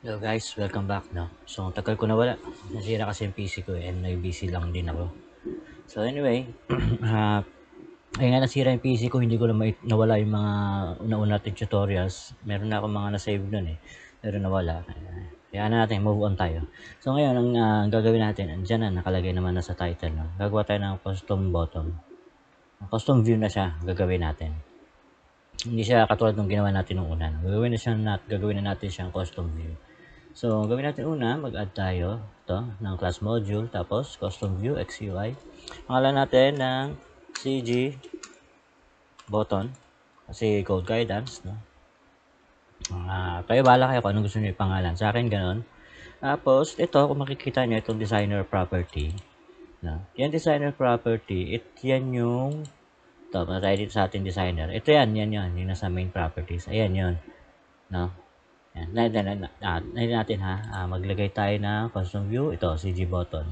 Hello guys, welcome back no. So, tagal ko nawala. Nasira kasi yung PC ko and busy lang din ako. So anyway, kaya nga nasira yung PC ko, hindi ko lang nawala yung mga una-una nating tutorials. Meron na ako mga na-save nun eh. Pero nawala. Kaya na natin, move on tayo. So ngayon, ang gagawin natin, andyan na, nakalagay naman na sa title. No? Gagawa tayo ng custom bottom. Custom view na siya, gagawin natin. Hindi siya katulad ng ginawa natin nung una. No? Gagawin na natin siyang custom view. So, gawin natin una, mag-add tayo ito ng class module, tapos custom view XUI. Pangalan natin ng CG button, kasi code guidance, no? Kayo bahala kayo kung anong gusto niyo ipangalan. Sa akin, ganun. Tapos, ito, kung makikita niyo itong designer property, no? Yan designer property, yan yung, ito, tayo dito sa ating designer. Ito yan, yung nasa main properties. Ayan yun, no? Yan. Natin ha, maglagay tayo ng custom view. Ito, CG button.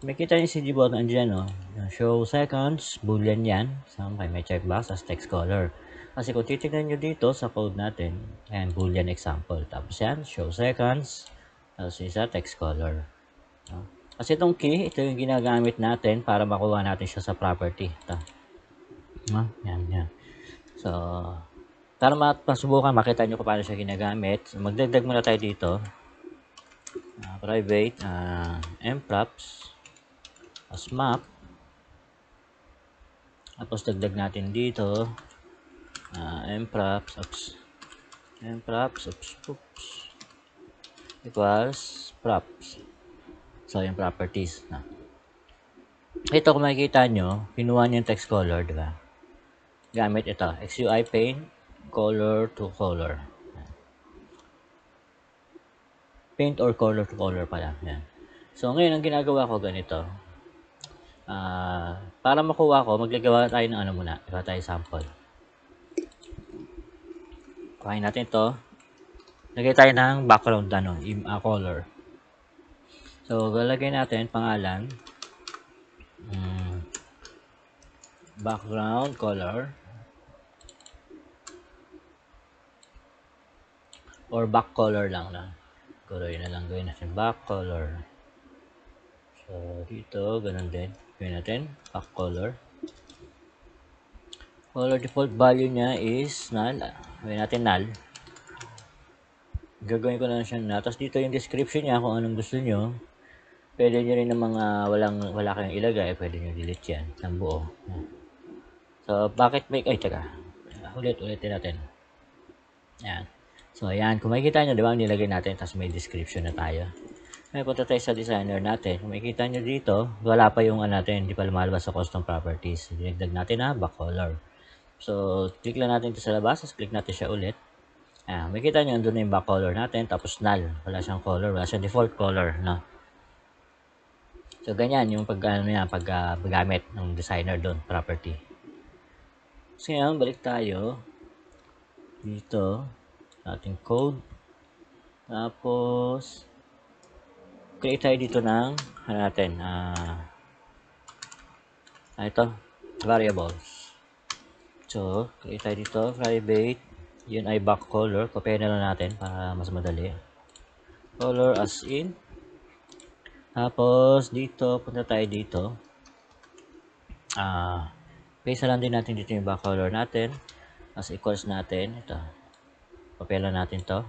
Makita niyo CG button andyan, no? Show seconds, boolean yan. So, may checkbox as text color. Kasi kung titignan nyo dito sa code natin, ayan, boolean example. Tapos yan, show seconds, tapos isa text color. No? Kasi itong key, ito yung ginagamit natin para makuha natin siya sa property. Ito. No? Yan. So, para masubukan, makita nyo kung paano siya ginagamit. So, magdagdag muna tayo dito. Private, mprops, as map. Tapos dagdag natin dito, mprops, equals props. So, yung properties. Ito, kung makikita nyo, kinuha nyo yung text color, di ba? Gamit ito, XUI paint, color to color. Paint or color to color pala. Yan. So, ngayon, ang ginagawa ko ganito. Para makuha ko, maglagawa tayo ng ano muna. Gawa tayo sample. Kuhain natin ito. Lagay tayo ng background color. So, lalagay natin pangalan. Background color. Or back color lang na. Color na lang gawin natin. Back color. So, dito, ganun din. Gawin natin. Back color. Color default value niya is null. Gawin natin null. Gagawin ko na siya null. Tapos dito yung description niya kung anong gusto nyo. Pwede nyo rin ng mga wala kayong ilagay. Pwede nyo delete yan ng buo. So, bakit may... Ay, teka. Ulitin natin. Yan. So, ayan. Kung makikita nyo, di ba, nilagay natin, tapos may description na tayo. Ngayon, punta tayo sa designer natin. Kung makikita nyo dito, wala pa yung natin, hindi pa lumalabas sa custom properties. Dinagdag natin na back color. So, click lang natin ito sa labas, tapos click natin siya ulit. Ayan, makikita nyo, andun na yung back color natin, tapos null. Wala siyang color, wala siyang default color, no? So, ganyan yung paggamit ng designer doon, property. So, ngayon, balik tayo dito ating code. Tapos, create tayo dito ng ito, variables. So, create tayo dito, private. Yun ay back color. Kopyahin na lang natin para mas madali. Color as in. Tapos, dito, punta tayo dito. Paste lang din natin dito yung back color natin. As equals natin. Ito. Kopyahin lang natin to.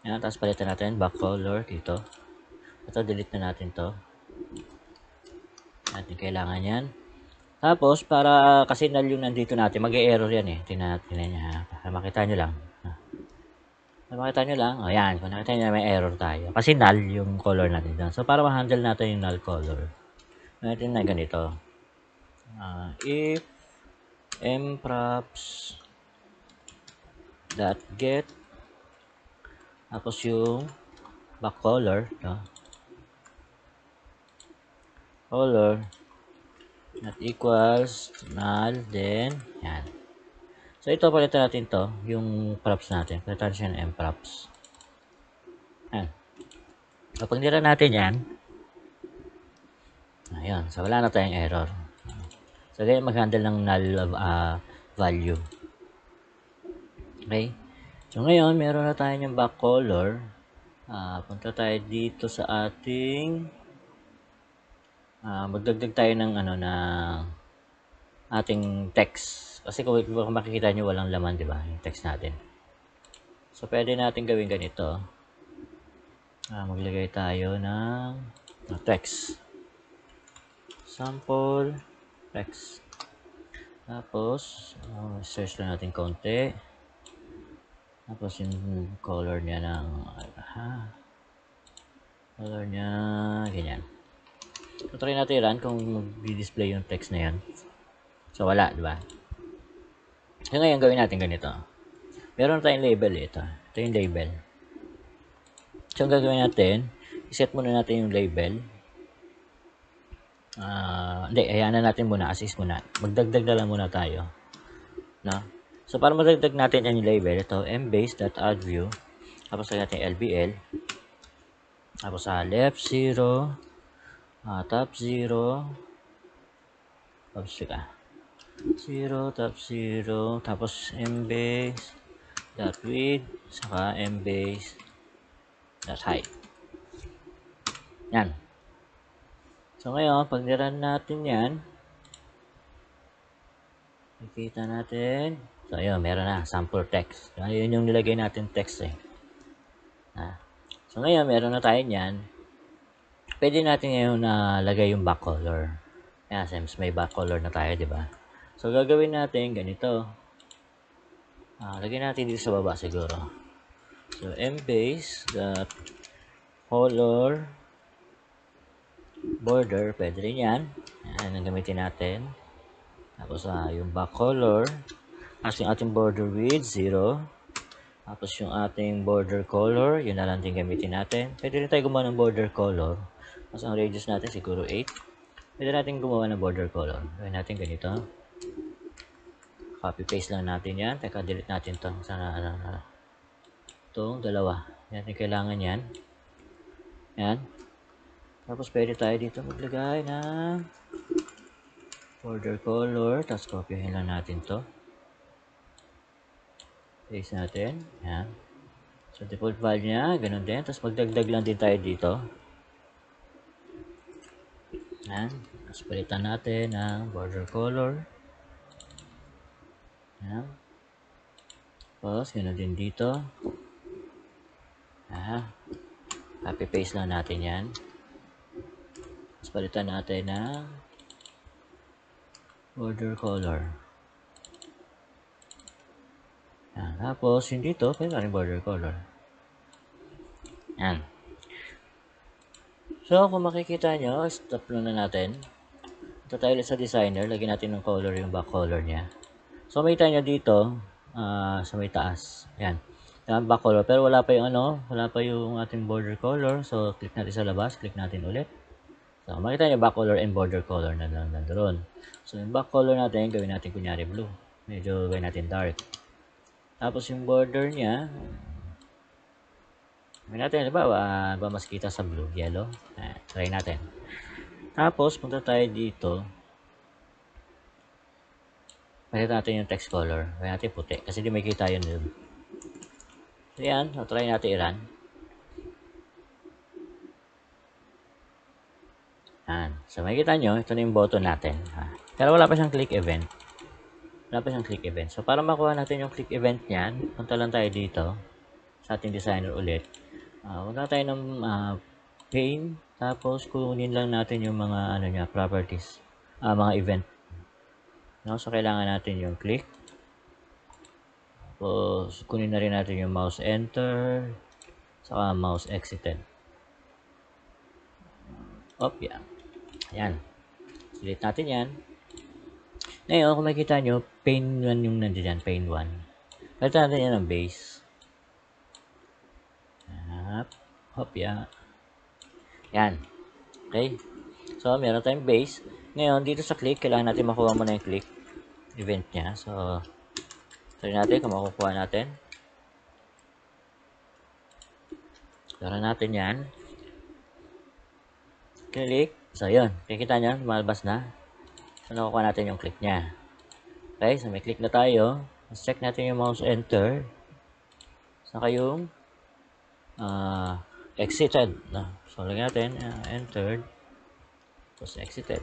Yan, tapos palitan natin back color dito. Ito, delete na natin to. Natin kailangan yan. Tapos, kasi null yung nandito natin, mag-e-error yan eh. Tingnan niya. Para makita nyo lang. Para makita nyo lang. O, yan. Kung nakita nyo, may error tayo. Kasi null yung color natin doon. So, para ma-handle natin yung null color, natin na ganito. If mprops .get tapos yung back color, no? Color not equals null, then yan. So, ito, palitan natin to, yung props natin. Palitan siya ng mprops. Yan. Kapag nila natin yan, ayun. So, wala na tayong error. So, ganyan mag-handle ng null value. Okay? So, ngayon, meron na tayo yung back color. Punta tayo dito sa ating magdagdag tayo ng na ating text. Kasi kung makikita nyo, walang laman, di ba? Yung text natin. So, pwede natin gawin ganito. Maglagay tayo ng text. Sample text. Tapos, search lang natin konti. Tapos, yung color niya ng color niya, ganyan. So, try natin yan kung mag-display yung text na yan. So, wala, di ba? So, ngayon, gawin natin ganito. Meron tayong label ito. Ito yung label. So, ang gagawin natin, iset muna natin yung label. Hindi, hayaan na natin muna, assist muna. Magdagdag na lang muna tayo. No? So, para madagdag natin yung label, ito, mbase.addView. Tapos, lagyan natin LBL. Tapos, left 0, top 0, top 0, top 0, tapos mbase.width, saka mbase.height. Yan. So, ngayon, pag nirun natin yan, nakikita natin. So, ayun, meron na, sample text. Yun yung nilagay natin text eh. So, ngayon, meron na tayo yan. Pwede natin ngayon lagay yung back color. Yan, since may back color na tayo, di ba? So, gagawin natin ganito. Lagyan natin dito sa baba siguro. So, mbase.color border, pwede rin yan. Yan ang gamitin natin. Tapos, yung back color. Tapos, yung ating border width, 0. Tapos, yung ating border color, yun na lang din gamitin natin. Pwede rin tayo gumawa ng border color. Tapos, ang radius natin, siguro 8. Pwede natin gumawa ng border color. Gawin natin ganito. Copy-paste lang natin yan. Teka, delete natin ito. Sana, itong dalawa. Yan, kailangan yan. Yan. Tapos, pwede tayo dito maglagay ng border color. Tapos, copyhin lang natin to. Paste natin. Yan. So, default value niya, ganun din. Tapos, magdagdag lang din tayo dito. Yan. Tapos, palitan natin ng border color. Yan. Tapos, ganun din dito. Copy-paste lang natin yan. Tapos, palitan natin ng border color. Yan. Tapos, yung dito, pwede rin border color. Yan. So, kung makikita nyo, stop lang na natin. Ito tayo sa designer. Lagyan natin ng color yung back color niya. So, makita nyo dito, sa may taas. Yan. Yan, back color. Pero wala pa yung wala pa yung ating border color. So, click natin sa labas. Click natin ulit. So, makita nyo back color and border color na lang nandoon. So, yung back color natin, gawin natin kunyari blue. Medyo gawin natin dark. Tapos, yung border niya, gawin natin, ba mas kita sa blue, yellow. Try natin. Tapos, punta tayo dito. Pakita natin yung text color. Gawin natin puti. Kasi di may kita yun dun. So, yan. So, try natin i-run. Yan. So, makikita nyo, ito na yung button natin. Pero wala pa siyang click event. Wala pa siyang click event. So, para makuha natin yung click event niyan, punta lang tayo dito sa ating designer ulit. Punta tayo ng pane. Tapos, kunin lang natin yung mga niya, properties. Mga event. No? So, kailangan natin yung click. Tapos, kunin na rin natin yung mouse enter. Saka mouse exited. Yeah. Ayan. Select natin yan. Ngayon, kung makikita nyo, pane 1 yung nandiyan. Pane 1. Palitan natin yan ng base. Yeah. Yan. Okay. So, meron tayong base. Ngayon, dito sa click, kailangan natin makuha muna yung click event niya. So, try natin kung makukuha natin. Tara natin yan. Click. So, yun. Kikita nyo, lumalabas na. So, nakukuha natin yung click niya. Okay. So, may click na tayo. Let's check natin yung mouse enter. saka yung exited. So, lagyan natin, entered, tapos exited.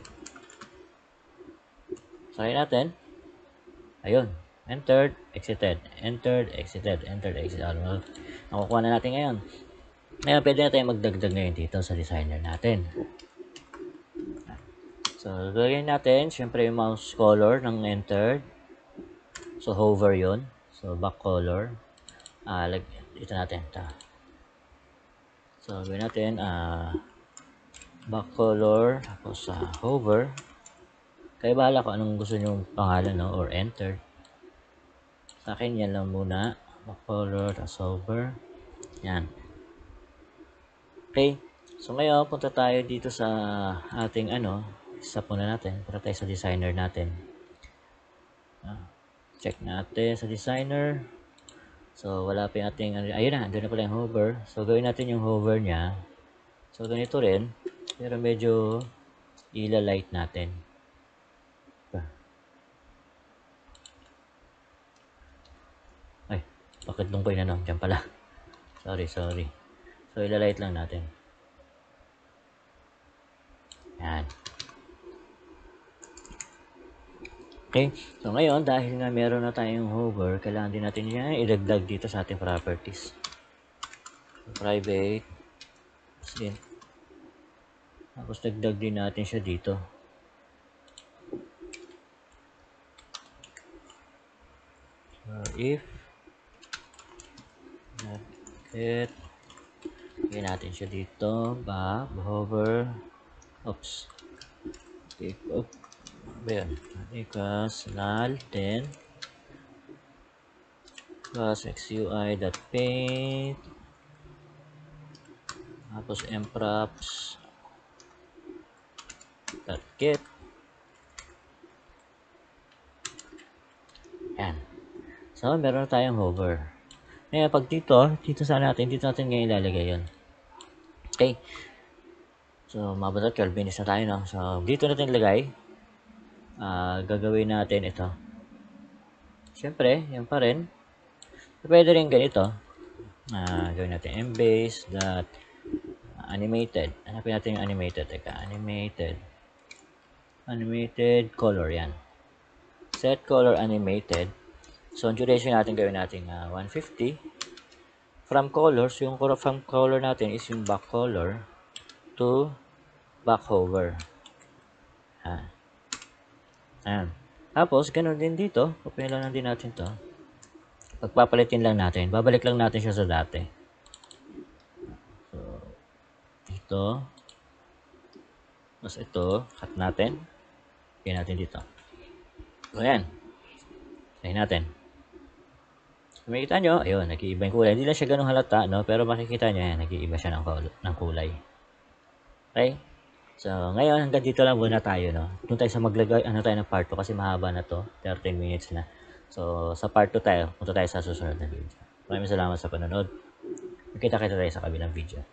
Try natin. Ayun. Entered, exited, entered, exited, entered, exited. Nakukuha na natin ngayon. Ngayon, pwede na tayo magdagdag ngayon dito sa designer natin. So, gagawin natin, syempre yung mouse color ng entered. So, hover yun. So, back color. Dito natin. So, gawin natin, back color, tapos hover. Kaya bahala kung anong gusto nyo pangalan, no? Or enter. Sa akin, yan lang muna. Back color, tapos hover. Yan. Okay. So, ngayon, punta tayo dito sa ating stop muna natin. Punta tayo sa designer natin. Check natin sa designer. So, wala pa yung ating, ayun na, doon na pala yung hover. So, gawin natin yung hover niya. So, ganito rin. Pero medyo ila-light natin. Ay, bakit nung ko yun Diyan pala. Sorry. So, ila-light lang natin. Yan. Okay. So, ngayon, dahil nga meron na tayong hover, kailangan din natin yan idagdag dito sa ating properties. So, private. Sin. Tapos, dagdag din natin siya dito. So, if it lagyan natin siya dito, back, hover, oops, take up, ayan, because null, then plus xui.paint, tapos mprops .get, yan. So, meron na tayong hover. Ngayon, pag dito natin ngayon ilalagay yun. Okay. So, mabot 12 minutes na tayo, no? So, dito natin ilagay. Gagawin natin ito. Siyempre, yan pa rin. Pwede rin ganito. Gawin natin embase.animated. Hanapin natin yung animated. Teka, animated color, yan. Set color animated. So, ang duration natin gawin natin 150. From colors, yung from color natin is yung back color to back hover. Ayan. Tapos, ganun din dito. Open lang din natin to. Pagpapalitin lang natin. Babalik lang natin siya sa dati. So, dito. Tapos ito, cut natin. Lagyan natin dito. So, ayan. Sayin natin. Makikita nyo, ayun, nag-iiba yung kulay. Hindi lang siya ganun halata, no? Pero makikita nyo, yan, nag-iiba siya ng kulay. Okay? So, ngayon, hanggang dito lang muna tayo, no? Doon tayo sa maglagay, tayo ng part 2 kasi mahaba na to. 13 minutes na. So, sa part 2 tayo. Punta tayo sa susunod na video. Maraming salamat sa panonood. Magkita-kita tayo sa kabilang video.